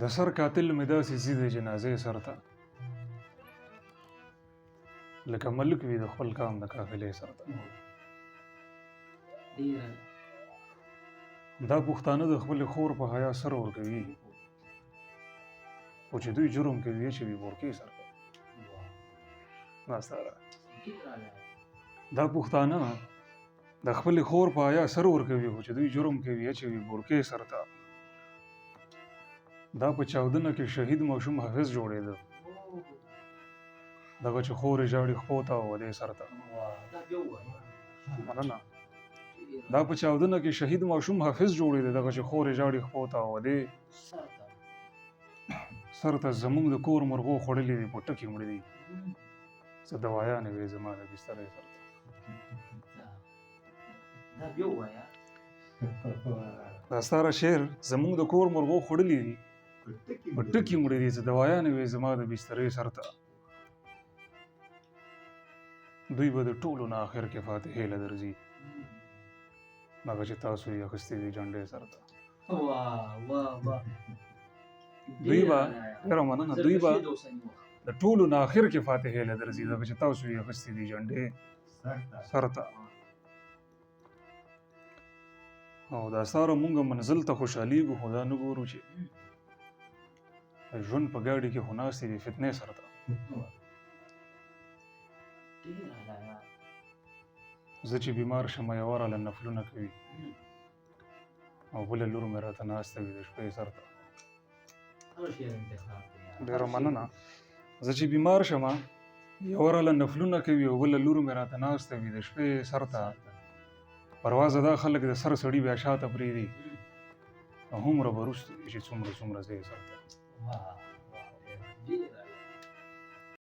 د سر قاتل مې داسې ځي د جنازې سر ته، لکه ملک وي د خپل قام د قافلې سر ته. دا پښتانه د خپل خور په حیا سر ورکوي، خو چې دوی جرم کوي اچوي بورکې سر ته. دا پښتانه د خپل خور په حیا سر ورکوي، خو چې دوی جرم کوي اچوي بورکې سر ته. دا په چاودنه کې شهید ماشوم حافظ جوړېده، دغه چې خورې ژاړي خپو ته او ودې سر ته. مننه. دا په چاودنه کې شهید ماشوم حافظ جوړېده، دغه چې خورې ژاړي خپو ته او ودې سر ته. زموږ د کور مرغو خوړلي دي په ټکي مړه دي، څه دوايانې وې زما د بسترې سر ته. دا ستاره شعر زموږ د کور مرغو خوړلي دي په ټکي مړه دي، څه دوايانې وې زما د بسترې سر ته. دوی به د ټولو نه آخر کې فاتحې له درځي، هغه چې تاسو یې اخیستې دي جنډې سر ته. دوی به ډېره مننه، دوی به د ټولو نه آخر کې فاتحې له درځي، هغه چې تاسو یې اخیستې دي جنډې سر ته. او دا ساره مونږ منزل ته خوشحالیږو، خو دا نه ګورو چې ژوند په ګاډي کې خو ناستې دي فتنې سر ته. زه چې بیمار شم یوه راله نفلونه کوي، او بله لور مې راته ناسته وي د شپې سر ته. ډېره مننه. زه چې بیمار شم یوه راله نفلونه کوي، او بله لور مې راته ناسته وي د شپې سر ته. پروازه دا خلک د سر سړي بیا شاته پرېږدي، هومره به وروسته وي چې څومره څومره ځې سر ته.